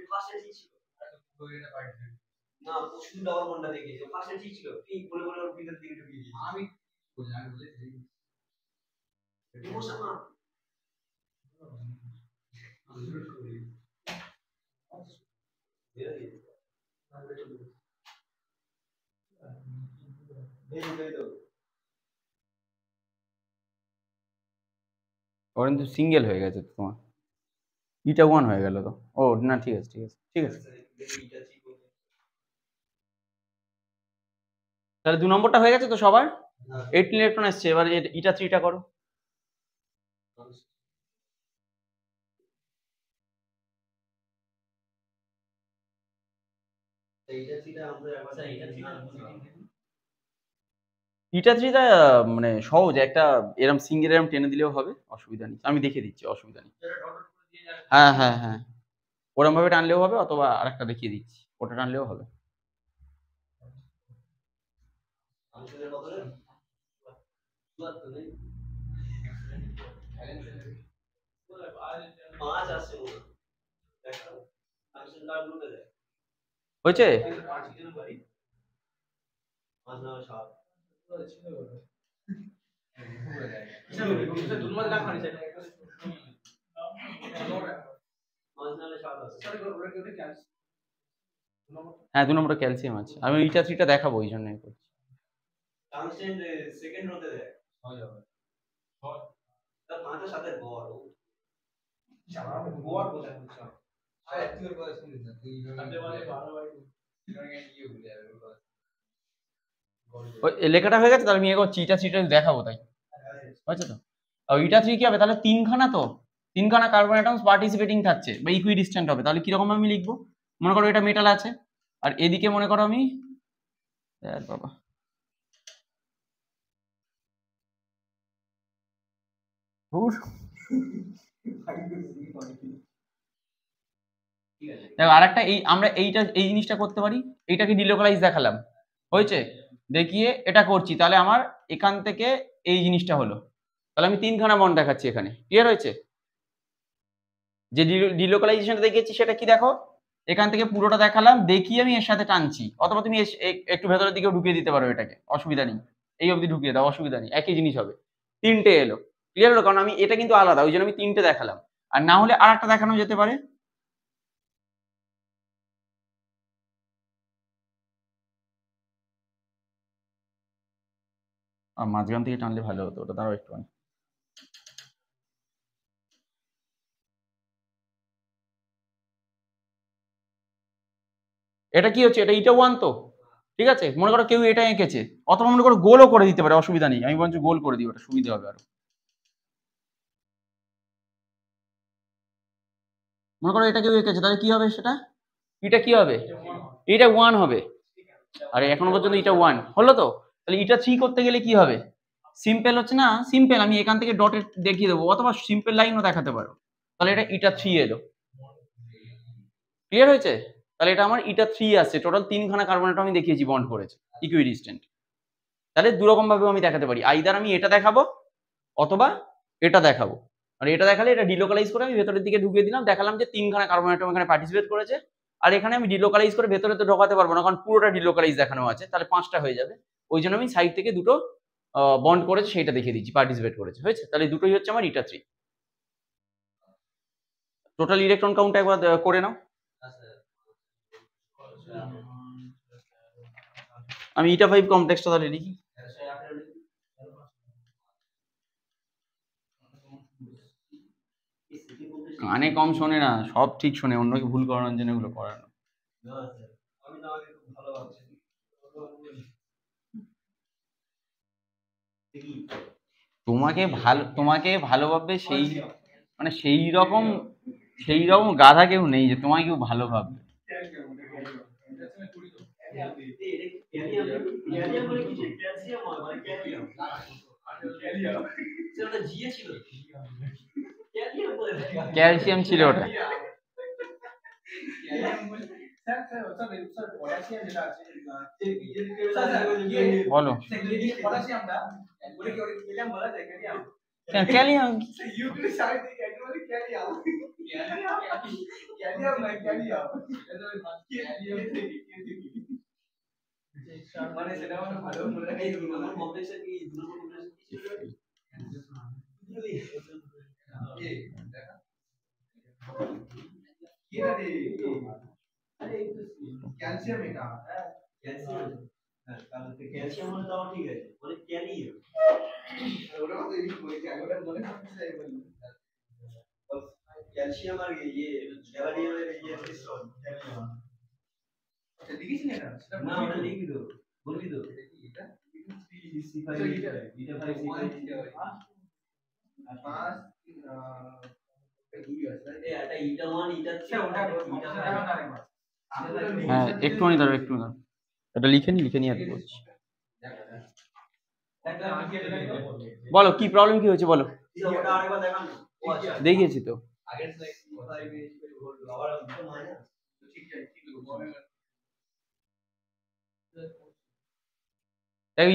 ওর কিন্তু সিঙ্গেল হয়ে গেছে তো তোমার, ইটা 1 হয়ে গেল তো। ও না ঠিক আছে ঠিক আছে ঠিক আছে, তাহলে 2 নম্বরটা হয়ে গেছে তো সবার। 18 ইলেকট্রন আসছে, এবার এটা 3টা করো। এটা 3টা মানে সহজ, একটা এরম সিঙ্গেল এরম টেনে দিলেও হবে, অসুবিধা নেই। আমি দেখিয়ে দিচ্ছি, অসুবিধা নেই। হ্যাঁ হ্যাঁ হ্যাঁ, ওরম ভাবে টানলেও হবে, অথবা আরেকটা দেখিয়ে দিচ্ছি, ওটা টানলেও হবে। হয়েছে? হ্যাঁ 2 নম্বরে ক্যালসিয়াম আছে। আমি এটা 3টা দেখাবো, এই জন্য করছি। ওই লেখাটা হয়ে গেছে, তাহলে আমি এগোচ্ছি, এটা 3টা দেখাবো তাই। হয়েছে তো? আর এটা 3 কি হবে, তাহলে 3খানা তো, 3খানা কার্বন অ্যাটমস পার্টিসিপেটিং থাকছে বা ইকুইডিস্ট্যান্ট হবে। তাহলে কিরকম আমি লিখবো? মনে করো এটা মেটাল আছে, আর এদিকে মনে করো আমি বাবা ধুর। দেখো আরেকটা, এই আমরা এই জিনিসটা করতে পারি। এইটাকে ডিলোকালাইজ দেখালাম, হয়েছে? দেখিয়ে এটা করছি, তাহলে আমার এখান থেকে এই জিনিসটা হলো। তাহলে আমি 3খানা বন্ড দেখাচ্ছি এখানে, ক্লিয়ার হয়েছে? যে ডিলোকালাইজেশনটা দেখিয়েছি সেটা কি দেখো, এখান থেকে পুরোটা দেখালাম, দেখিয়ে আমি এর সাথে টানছি, অথবা তুমি একটু ভেতরের দিকেও ঢুকিয়ে দিতে পারো এটাকে, অসুবিধা নেই। এই অবধি ঢুকিয়ে দাও, অসুবিধা নেই, একই জিনিস হবে। 3টে এলো, ক্লিয়ার হলো? কারণ আমি এটা কিন্তু আলাদা, ওই জন্য আমি 3টে দেখালাম। আর না হলে আর একটা দেখানো যেতে পারে। আর মাঝখান থেকে টানলে ভালো হতো, ওটা দাঁড়াও একটু। এটা কি হচ্ছে, এটা ইটা 1 তো, ঠিক আছে? মনে করো কেউ এটা এঁকেছে, অথবা মনে করো গোলও করে দিতে পারে, অসুবিধা নেই। আমি বলছি গোল করে দিই, ওটা সুবিধা হবে আরো। মনে করো এটা কেউ এঁকেছে, তাহলে কি হবে সেটা? এটা কি হবে? এটা 1 হবে। আরে এখনো পর্যন্ত এটা 1 হলো তো। তাহলে এটা 3 করতে গেলে কি হবে? সিম্পল হচ্ছে না? সিম্পল, আমি এখান থেকে ডটে দেখিয়ে দেবো, অথবা সিম্পল লাইনও দেখাতে পারো। তাহলে এটা 3 এলো, ক্লিয়ার হয়েছে? তাহলে এটা আমার এটা 3 আসছে, টোটাল 3খানা কার্বন অ্যাটম আমি দেখিয়েছি বন্ড করেছে, ইকুইডিস্ট্যান্ট। তাহলে দুরকম ভাবে আমি দেখাতে পারি, আইদার আমি এটা দেখাবো অথবা এটা দেখাবো। আর এটা দেখালে এটা ডিলোকালাইজ করে আমি ভেতরের দিকে ঢুকিয়ে দিলাম, দেখালাম যে 3খানা কার্বন অ্যাটম এখানে পার্টিসিপেট করেছে। আর এখানে আমি ডিলোকালাইজ করে ভেতরে তো ঢোকাতে পারবো না, কারণ পুরোটা ডিলোকালাইজ দেখানো আছে, তাহলে 5টা হয়ে যাবে। ওই জন্য আমি সাইড থেকে দুটো বন্ড করেছে সেটা দেখিয়ে দিচ্ছি, পার্টিসিপেট করেছে, হয়েছে? তাহলে দুটোই হচ্ছে আমার ইটা 3। টোটাল ইলেকট্রন কাউন্ট একবার করে নাও। আমি ইটা 5 কমপ্লেক্সটা তাহলে লিখি। কানে কম শোনে না, সব ঠিক শোনে, অন্যকে ভুল করানোর জন্য এগুলো করানো। তোমাকে ভালো ভাববে, সেই মানে সেই রকম গাধা কেউ নেই যে তোমাকে কেউ ভালো ভাববে। ক্যালসিয়াম ছিল ওটা। বলো ক্যালিয়াম, ক্যালসিয়াম এটা ক্যালসিয়াম ক্যালসিয়াম হলে তাও ঠিক আছে, মানে ক্যালিয়াম ওটা তো এই বলি ওটা মনে হচ্ছে ক্যালসিয়াম আর ইয়ে ক্যালসিয়ামের ইয়ে মিশ্রণ ক্যালসিয়াম। আচ্ছা লিখিস না এটা? না ওটা লিখবি তো, বলবি তো এটা হ্যাঁ একটুখানি দাঁড়াও এটা লিখে নি আর বলছি। বলো কি প্রবলেম কি হয়েছে বলো। দেখিয়েছি তো।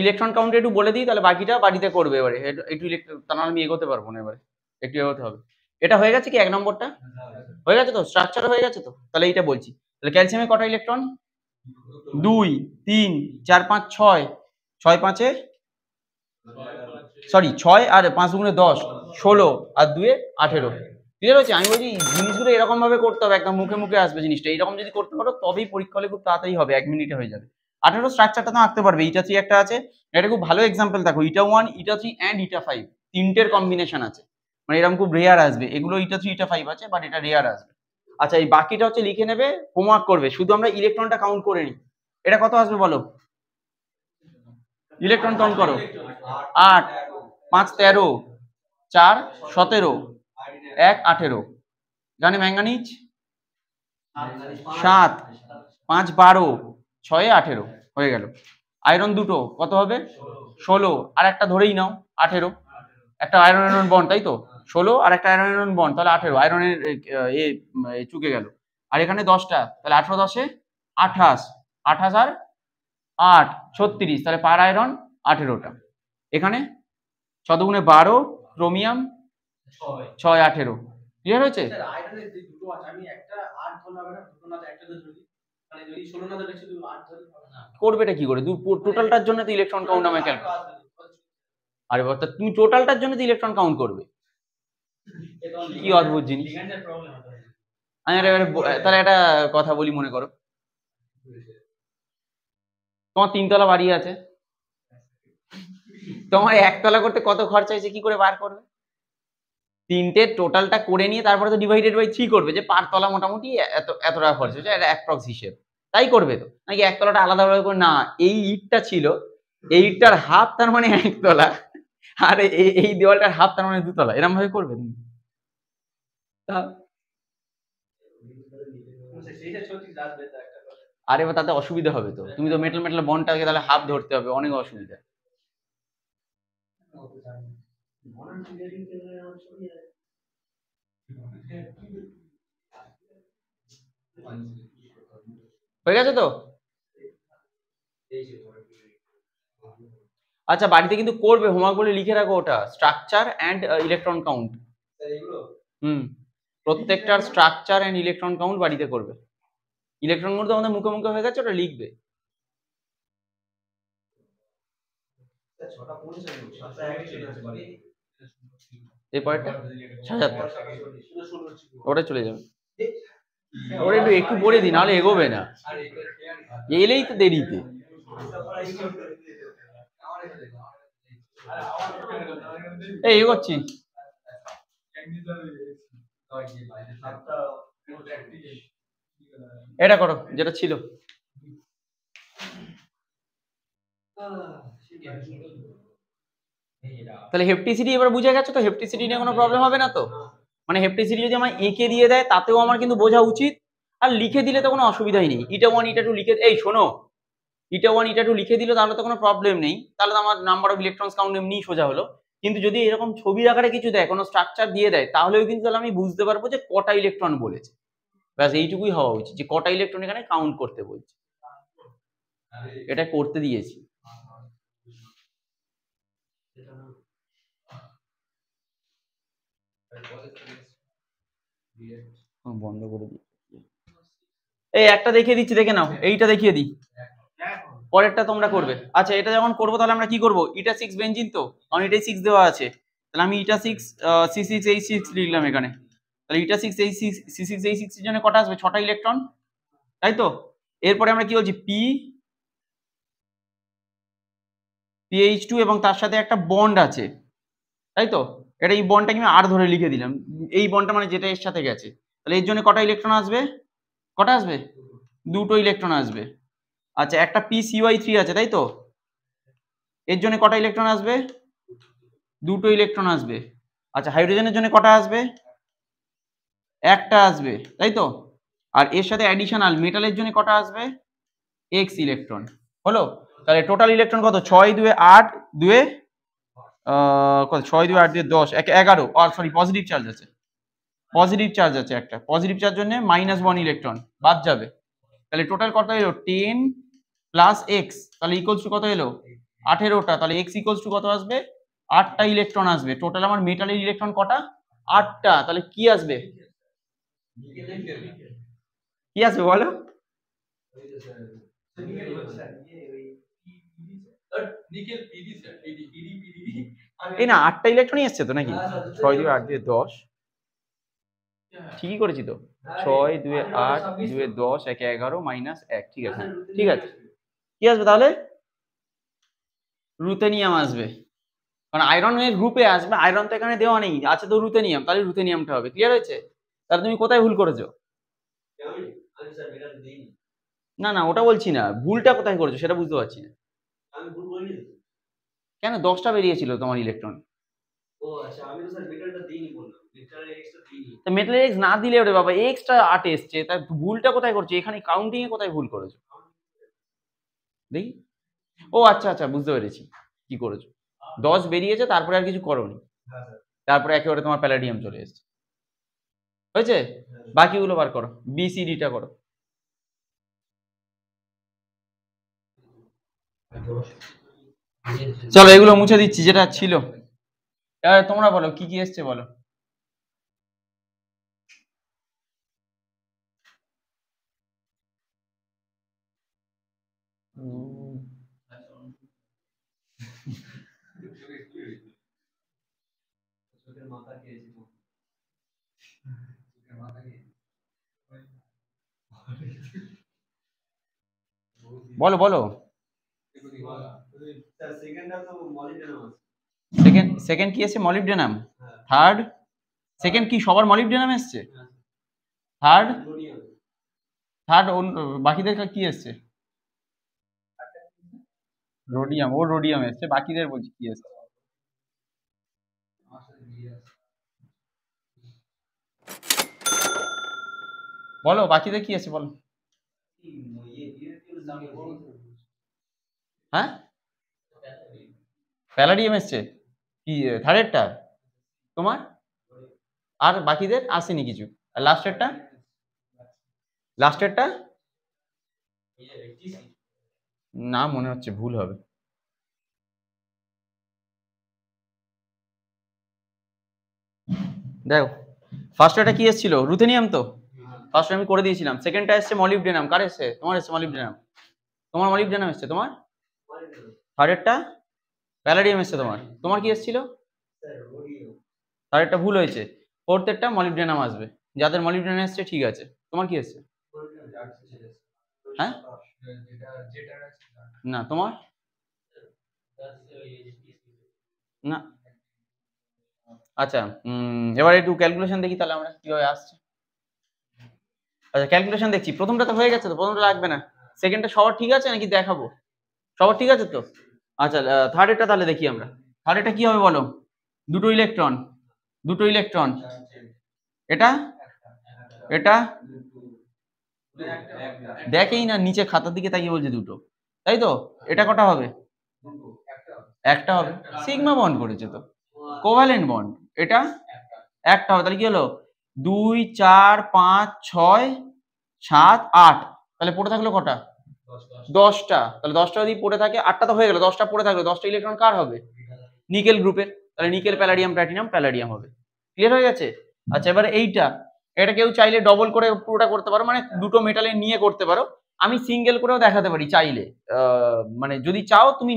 ইলেকট্রন কাউন্ট একটু বলে দিই, তাহলে বাকিটা বাড়িতে করবে এবারে। একটু তা নাহলে আমি এগোতে পারবো না, এবারে একটু এগোতে হবে। এটা হয়ে গেছে কি 1 নম্বরটা হয়ে গেছে তো, স্ট্রাকচার হয়ে গেছে তো। তাহলে এইটা বলছি, তাহলে ক্যালসিয়ামে কটা ইলেকট্রন? 2 3 4 5 6 6 5 সরি 6 আর 5 গুণে 10 16 আর 2 18। ক্লিয়ার হচ্ছে? আমি বলছি জিনিসগুলো এরকম ভাবে করতে হবে, একদম মুখে মুখে আসবে জিনিসটা। এইরকম যদি করতে পারো তবেই পরীক্ষা হলে খুব তাড়াতাড়ি হবে, 1 মিনিটে হয়ে যাবে। 18 স্ট্রাকচারটা তো আঁকতে পারবে। ইটা 3 একটা আছে, এটা খুব ভালো এক্সাম্পল দেখো। ইটা 1 ইটা 3 এন্ড ইটা 5 তিনটের কম্বিনেশন আছে, মানে এরকম খুব রেয়ার আসবে। এগুলো ইটা 3 ইটা 5 আছে, বাট এটা রেয়ার আসবে। আচ্ছা এই বাকিটা হচ্ছে লিখে নেবে, হোমওয়ার্ক করবে। শুধু আমরা ইলেকট্রনটা কাউন্ট করে নিই। এটা কত আসবে বলো? ইলেকট্রন কাউন্ট করো। 8 5 13 4 17 1 18। জানে ম্যাঙ্গানিজ 7 5 12 6 18 হয়ে গেল। আয়রন দুটো কত হবে? 16 আর একটা ধরেই নাও 18। একটা আয়রন আয়রন বন্ড, তাই তো 16 আর একটা আয়রন আয়রন বন্ড, তাহলে 18। আয়রনের চুকে গেল। আর এখানে 10টা, তাহলে 18 10 28 28 আর 8 36, তাহলে পার আয়রন 18টা। এখানে 6 দুগুণে 12 ক্রোমিয়াম 6 18। ক্লিয়ার হয়েছে? করবেটা কি করে? টোটালটার জন্য তো ইলেকট্রন কাউন্ট নামে ক্যালকুলেট। আরে বাবা, তুমি টোটালটার জন্য তো ইলেকট্রন কাউন্ট করবে। কি অদ্ভুত জিনিস। আমি তাহলে একটা কথা বলি, মনে করো তোমার 3 তলা বাড়ি আছে, তোমার 1 তলা করতে কত খরচা হয়েছে কি করে বার করবে? 3টে টোটালটা করে নিয়ে তারপরে তো ডিভাইডেড বাই 3 করবে, যে পার তলা মোটামুটি এত টাকা খরচ হয়েছে, এটা অ্যাপ্রক্স হিসেব। তাই করবে তো, নাকি 1 তলাটা আলাদা ভাবে করে? না, এই ইটটা ছিল, এই ইটটার হাফ তার মানে 1 তলা, আর এই দেওয়ালটার হাফ তার মানে 2 তলা, এরকম ভাবে করবে তুমি? আরে তাতে অসুবিধা হবে তো। তুমি তো মেটাল মেটাল বন্ডটাকে তাহলে হাফ ধরতে হবে, অনেক অসুবিধা। হয়ে গেছে তো? আচ্ছা বাড়িতে কিন্তু করবে, হোমওয়ার্ক বলে লিখে রাখো ওটা, স্ট্রাকচার এন্ড ইলেকট্রন কাউন্ট। প্রত্যেকটার স্ট্রাকচার এন্ড ইলেকট্রন কাউন্ট বাড়িতে করবে। ইলেকট্রন কাউন্ট তো আমাদের মুখে মুখে হয়ে গেছে, ওটা লিখবে। এরপরটা ৭৭, ওটা চলে যাবে। ওটা একটু পড়ে দিই, নাহলে এগোবে না, এলেই তো দেরিতে। এই এগোচ্ছি। এটা করো যেটা ছিল। তাহলে হেপটিসিটি এবার বুঝে গেছো তো? হেপটিসিটি নিয়ে কোনো প্রবলেম হবে না তো? মানে হেপটিসিটি যদি আমার এঁকে দিয়ে দেয় তাতেও আমার কিন্তু বোঝা উচিত, আর লিখে দিলে তো কোনো অসুবিধাই নেই। ইটা 1 ইটা 2 লিখে, এই শোনো, ইটা 1 ইটা 2 লিখে দিলে তাহলে তো কোনো প্রবলেম নেই, তাহলে তো আমার নাম্বার অফ ইলেকট্রনস কাউন্ট এমনিই সোজা হলো। কিন্তু যদি এরকম ছবির আকারে কিছু দেয়, কোনো স্ট্রাকচার দিয়ে দেয়, তাহলেও কিন্তু তাহলে আমি বুঝতে পারবো যে কটা ইলেকট্রন বলেছে। ব্যাস এইটুকুই হওয়া উচিত, যে কটা ইলেকট্রন এখানে কাউন্ট করতে বলছে। এটা করতে দিয়েছি। বন্ধ করে দিই। এই একটা দেখিয়ে দিচ্ছি, দেখে নাও। এইটা দেখিয়ে দিই, পরেরটা তোমরা করবে। আচ্ছা এটা যখন করবো তাহলে আমরা কি করবো? ইটা 6 বেঞ্জিন তো, কারণ এটাই 6 দেওয়া আছে, তাহলে আমি ইটা 6 C6H6 লিখলাম এখানে। তাহলে ইটা 6H6 C6H6 এর জন্য কটা আসবে? 6টা ইলেকট্রন, তাই তো? এরপরে আমরা কি বলছি? PH2 এবং তার সাথে একটা বন্ড আছে, তাই তো? এটা এই বন্ডটাকে আমি আর ধরে লিখে দিলাম, এই বন্ডটা মানে যেটা এর সাথে গেছে। তাহলে এর জন্য কটা ইলেকট্রন আসবে? কটা আসবে? 2টো ইলেকট্রন আসবে। আচ্ছা একটা PCY3 আছে, তাই তো? এর জন্য কটা ইলেকট্রন আসবে? দুটো ইলেকট্রন আসবে। আচ্ছা হাইড্রোজেনের জন্য কটা আসবে? একটা আসবে, তাই তো? আর এর সাথে অ্যাডিশনাল মেটালের জন্য কটা আসবে? X electron. হলো? তাহলে টোটাল ইলেকট্রন কত? 6 2 8 2 কত 6 2 8 2 10 11 আর সরি পজিটিভ চার্জ আছে। পজিটিভ চার্জ আছে একটা। পজিটিভ চার্জ জন্য -1 ইলেকট্রন বাদ যাবে। তাহলে টোটাল কত এলো? 10 প্লাস এক্স, তাহলে ইকুয়ালস টু কত এলো? 18টা। তাহলে এক্স ইকুয়ালস টু কত আসবে? 8টা ইলেকট্রন আসবে। টোটাল আমার মেটালের ইলেকট্রন কটা? 8টা। তাহলে কি আসবে? কি আসবে বলো? এই না 8টা ইলেকট্রনই এসছে তো নাকি? 6 2 8 2 10 ঠিকই করেছি তো। 6 2 8 2 10 1 11 -1 ঠিক আছে। ঠিক আছে, কি আসবে তাহলে? রুথেনিয়াম আসবে। কারণ আয়রন এর গ্রুপে আসবে, আয়রন তো এখানে দেওয়া নেই, আছে তো রুথেনিয়াম, তাহলে রুথেনিয়ামটা হবে। ক্লিয়ার হয়েছে? তাহলে তুমি কোথায় ভুল করেছো? না না ওটা বলছি না, ভুলটা কোথায় করেছো সেটা বুঝতে পারছি না। কেন 10টা বেরিয়েছিল তোমার ইলেকট্রন? তা মেটাল এক্স না দিলে ওরে বাবা এক্সটা 8 এসছে, তাই ভুলটা কোথায় করছো? এখানে কাউন্টিং এ কোথায় ভুল করেছো দেখি? ও আচ্ছা আচ্ছা বুঝতে পেরেছি কি করেছো। 10 বেরিয়েছে তারপরে আর কিছু করোনি, তারপরে একেবারে তোমার প্যালাডিয়াম চলে এসেছে। হয়েছে? বাকিগুলো বার করো, বি সি ডিটা করো। চলো এগুলো মুছে দিচ্ছি যেটা ছিল। এবার তোমরা বলো কি কি এসছে বলো। বলো বলো। সেকেন্ড কি এসছে? মলিবডেনাম। থার্ড সেকেন্ড কি সবার মলিবডেনাম এসছে? থার্ড বাকিদের কি এসছে? রোডিয়াম। ও রোডিয়াম এসছে, বাকিদের বলছি কি এসছে। বলো বাকিদের কি এসছে বলো। হ্যাঁ প্যালাডিয়াম এসছে কি থার্ডেরটা তোমার? আর বাকিদের আসেনি কিছু? আর লাস্টেরটা না মনে হচ্ছে ভুল হবে। দেখো ফার্স্টটা কি এসেছিল? রুথেনিয়াম তো ফার্স্ট আমি করে দিয়েছিলাম। সেকেন্ডটা এসছে মলিবডেনাম। কার এসছে? তোমার এসছে মলিবডেনাম। তোমার মলিবডেনাম এসছে তোমার। থার্ডেরটা প্যালাডিয়াম এসছে তোমার। তোমার কি এসেছিল? থার্ডেরটা ভুল হয়েছে। ফোর্থেরটা মলিবডেনাম আসবে। যাদের মলিবডেনাম এসছে ঠিক আছে। তোমার কি এসছে? হ্যাঁ না তোমার না। আচ্ছা এবার একটু ক্যালকুলেশন দেখি তাহলে আমরা কিভাবে আসছে। আচ্ছা ক্যালকুলেশন দেখছি। প্রথমটা তো হয়ে গেছে তো, প্রথমটা লাগবে না। সেকেন্ডটা সবার ঠিক আছে নাকি দেখাবো? সবার ঠিক আছে তো? আচ্ছা থার্ডেরটা তাহলে দেখি আমরা। থার্ডেরটা কি হবে বলো? দুটো ইলেকট্রন এটা এটা দেখেই না, নিচে খাতার দিকে তাকিয়ে বলছে দুটো, তাই তো? এটা কটা হবে? একটা হবে। সিগমা বন্ড করেছে তো, কোভ্যালেন্ট বন্ড। এটা একটা হবে। তাহলে কি হলো? 2 4 5 6 7 8। তাহলে পড়ে থাকলো কটা? 10টা। তাহলে 10টা যদি পড়ে থাকে, 8টা তো হয়ে গেল, 10টা পড়ে থাকলো, 10টা ইলেকট্রন কার হবে? নিকেল গ্রুপের। তাহলে নিকেল প্যালাডিয়াম প্ল্যাটিনাম প্যালাডিয়াম হবে। ক্লিয়ার হয়ে গেছে? আচ্ছা এবারে এটা কেউ চাইলে ডবল করে পুরোটা করতে পারো, মানে দুটো মেটালে নিয়ে করতে পারো। আমি সিঙ্গেল করেও দেখাতে পারি চাইলে। মানে যদি চাও তুমি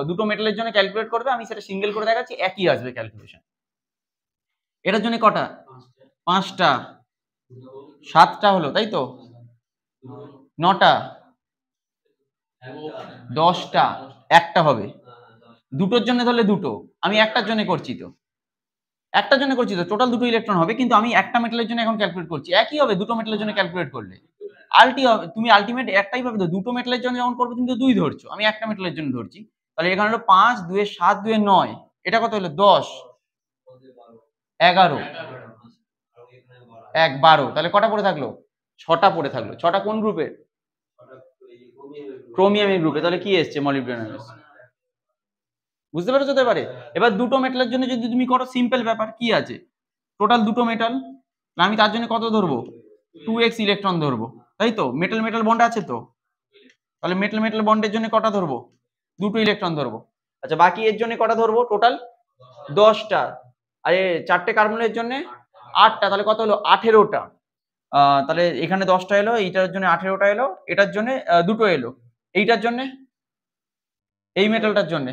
দুটো মেটালের জন্য ক্যালকুলেট করবে, আমি সেটা সিঙ্গেল করে দেখাচ্ছি, একই আসবে ক্যালকুলেশন। এটার জন্য কটা? 5টা। 7টা হলো তাই তো? 9টা 10টা একটা হবে। দুটোর জন্য তাহলে দুটো, আমি একটার জন্য করছি তো, টোটাল দুটো ইলেকট্রন হবে, কিন্তু আমি একটা মেটালের জন্য এখন ক্যালকুলেট করছি। একই হবে দুটো মেটালের জন্য ক্যালকুলেট করলে। তুমি আলটিমেট একটাই পাবে তো। দুটো মেটালের জন্য যখন করবে তুমি তো 2 ধরছো, আমি একটা মেটালের জন্য ধরছি। তাহলে এখানে হলো 5, 2 এ 7, 2 এ 9, এটা কত হলো 10, 11, 1, 12, তাহলে কটা পড়ে থাকলো? 6টা পড়ে থাকলো। 6টা কোন গ্রুপের? ক্রোমিয়ামের গ্রুপে। তাহলে কি এসছে? মলিবডেনাম এসছে। বুঝতে পেরেছো তো এবারে? এবার দুটো মেটালের জন্য যদি তুমি করো সিম্পল ব্যাপার, কি আছে? টোটাল দুটো মেটাল, আমি তার জন্য কত ধরবো? 2x ইলেকট্রন ধরবো, তাই তো? মেটাল মেটাল বন্ড আছে তো, তাহলে মেটাল মেটাল বন্ডের জন্য কটা ধরবো? দুটো ইলেকট্রন ধরবো। আচ্ছা, বাকি এর জন্য কটা ধরবো? টোটাল 10টা। আর 4টে কার্বনের জন্য 8টা, তাহলে কত হলো? 18টা। তাহলে এখানে 10টা এলো, এইটার জন্য 18টা এলো, এটার জন্য দুটো এলো, এইটার জন্য, এই মেটালটার জন্য,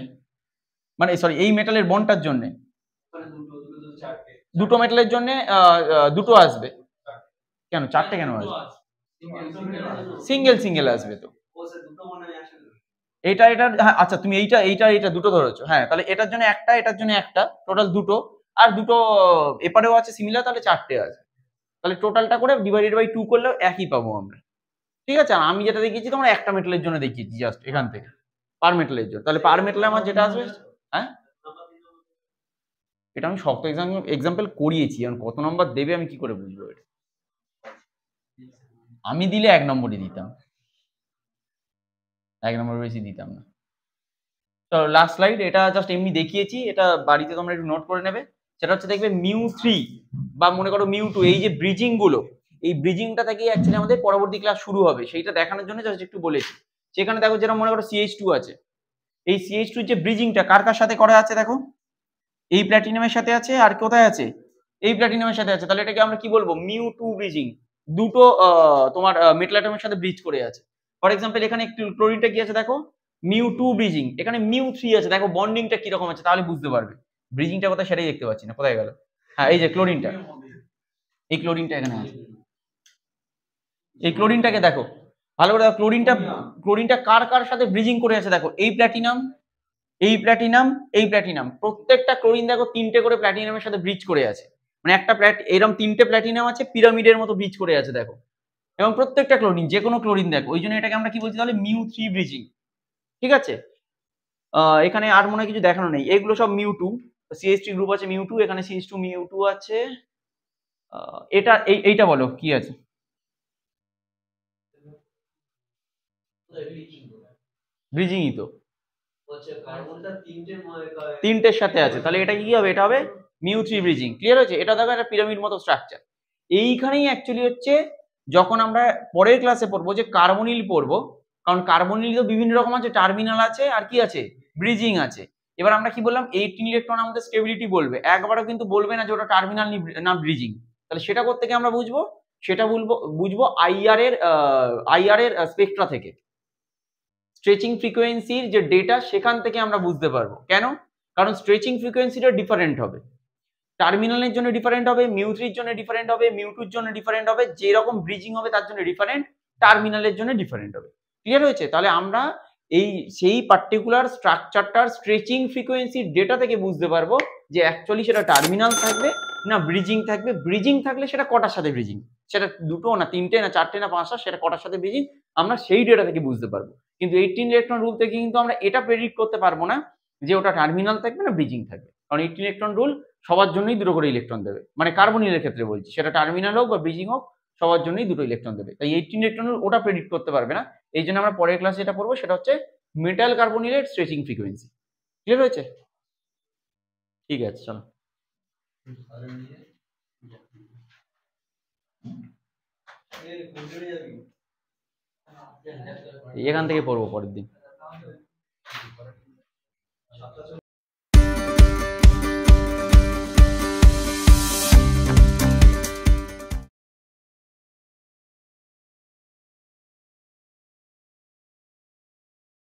মানে সরি এই মেটালের বন্ডটার জন্য দুটো মেটালের জন্য দুটো আসবে। কেন 4টে কেন আসবে? সিঙ্গেল সিঙ্গেল আসবে তো। এটা এটা হ্যাঁ, আচ্ছা তুমি এইটা এইটা এইটা দুটো ধরেছো, হ্যাঁ, তাহলে এটার জন্য একটা, এটার জন্য একটা, টোটাল দুটো, আর দুটো এপারেও আছে সিমিলার, তাহলে 4টে আছে। তাহলে টোটালটা করে ডিভাইডেড বাই 2 করলেও একই পাবো আমরা। ঠিক আছে, আর আমি যেটা দেখিয়েছি তোমরা একটা মেটালের জন্য দেখিয়েছি, জাস্ট এখান থেকে পার মেটালের জন্য। তাহলে পার মেটালে আমার যেটা আসবে, হ্যাঁ, এটা আমি শক্ত এক্সাম্পল করিয়েছি, আর কত নম্বর দেবে আমি কি করে বুঝবো এটা? আমি দিলে 1 নম্বরই দিতাম, 1 নম্বর বেশি দিতাম না। তো লাস্ট স্লাইড, এটা জাস্ট এমনি দেখিয়েছি, এটা বাড়িতে তোমরা একটু নোট করে নেবে। সেটা হচ্ছে দেখবে μ3 বা মনে করো μ2, এই যে ব্রিজিং গুলো, এই ব্রিজিংটা থেকেই অ্যাকচুয়ালি আমাদের পরবর্তী ক্লাস শুরু হবে, সেইটা দেখানোর জন্য জাস্ট একটু বলেছি। সেখানে দেখো যেরকম মনে করো CH2 আছে, এই CH2 যে ব্রিজিংটা কার কার সাথে করা আছে দেখো, এই প্ল্যাটিনামের সাথে আছে, আর কোথায় আছে? এই প্ল্যাটিনামের সাথে আছে। তাহলে এটাকে আমরা কি বলবো? μ2 ব্রিজিং। দুটো তোমার মেটাল অ্যাটমের সাথে ব্রিজ করে আছে। ফর এক্সাম্পল এখানে ক্লোরিনটা কি আছে দেখো, μ2 ব্রিজিং, এখানে μ3 আছে, দেখো বন্ডিংটা কি রকম আছে, তাহলে বুঝতে পারবে। ব্রিজিংটা কোথায় সেটাই দেখতে পাচ্ছি না, কোথায় গেল? হ্যাঁ, এই যে ক্লোরিনটা, এই ক্লোরিনটা এখানে আছে, এই ক্লোরিনটাকে দেখো ভালো করে দেখো, ক্লোরিনটা কার কার সাথে ব্রিজিং করে আছে দেখো, এই প্ল্যাটিনাম, এই প্ল্যাটিনাম, এই প্ল্যাটিনাম, প্রত্যেকটা ক্লোরিন দেখো 3টে করে প্ল্যাটিনামের সাথে ব্রিজ করে আছে, মানে একটা এরকম 3টে প্ল্যাটিনাম আছে, পিরামিডের মতো ব্রিজ করে আছে দেখো, এবং প্রত্যেকটা ক্লোরিন, যে কোনো ক্লোরিন দেখো, ওই জন্য এটাকে আমরা কি বলছি তাহলে? μ3 ব্রিজিং। ঠিক আছে, এখানে আর মনে হয় কিছু দেখানো নেই, এগুলো সব μ2, CH3 গ্রুপ আছে μ2, এখানে CH2 μ2 আছে। এটা এইটা বলো কি আছে? ব্রিজিংই তো, 3টের সাথে আছে, তাহলে এটা কি হবে? এটা হবে μ3 ব্রিজিং। ক্লিয়ার হয়েছে? এটা দেখো একটা পিরামিড মতো স্ট্রাকচার। এইখানেই অ্যাকচুয়ালি হচ্ছে যখন আমরা পরের ক্লাসে পড়বো যে কার্বনিল পড়বো, কারণ কার্বনিল তো বিভিন্ন রকম আছে, টার্মিনাল আছে, আর কি আছে? ব্রিজিং আছে। এবার আমরা কি বললাম? 18 ইলেকট্রন আমাদের স্টেবিলিটি বলবে, একবারও কিন্তু বলবে না যে ওটা টার্মিনাল না ব্রিজিং। তাহলে সেটা করতে গিয়ে আমরা বুঝবো, সেটা বুঝবো আইআর এর স্পেকট্রা থেকে, স্ট্রেচিং ফ্রিকোয়েন্সির যে ডেটা, সেখান থেকে আমরা বুঝতে পারবো। কেন? কারণ স্ট্রেচিং ফ্রিকোয়েন্সিটা ডিফারেন্ট হবে, টার্মিনালের জন্য ডিফারেন্ট হবে, μ3 জন্য ডিফারেন্ট হবে, μ2 জন্য ডিফারেন্ট হবে, যে রকম ব্রিজিং হবে তার জন্য ডিফারেন্ট, টার্মিনালের জন্য ডিফারেন্ট হবে। ক্লিয়ার হয়েছে? তাহলে আমরা সেই পার্টিকুলার স্ট্রাকচারটার স্ট্রেচিং ফ্রিকোয়েন্সির ডেটা থেকে বুঝতে পারবো যে অ্যাকচুয়ালি সেটা টার্মিনাল থাকবে না ব্রিজিং থাকবে। ব্রিজিং থাকলে সেটা কটার সাথে ব্রিজিং, সেটা দুটো না 3টে না 4টে না 5টা, সেটা কটার সাথে ব্রিজিং, আমরা সেই ডেটা থেকে বুঝতে পারবো। কিন্তু 18 ইলেকট্রন রুল থেকে কিন্তু আমরা এটা প্রেডিক্ট করতে পারবো না যে ওটা টার্মিনাল থাকবে না ব্রিজিং থাকবে, কারণ 18 ইলেকট্রন রুল সবার জন্যই দুটো করে ইলেকট্রন দেবে, মানে কার্বনিলের ক্ষেত্রে বলছি, সেটা টার্মিনাল হোক বা ব্রিজিং হোক, সবার জন্যই দুটো ইলেকট্রন দেবে। তাই 18 ইলেকট্রন রুল ওটা প্রেডিক্ট করতে পারবে না। এই জন্য আমরা পরের ক্লাসে যেটা পড়বো সেটা হচ্ছে মেটাল কার্বনিলের স্ট্রেচিং ফ্রিকোয়েন্সি। ক্লিয়ার হয়েছে? ঠিক আছে, চলো এখান থেকে পড়বো পরের দিন।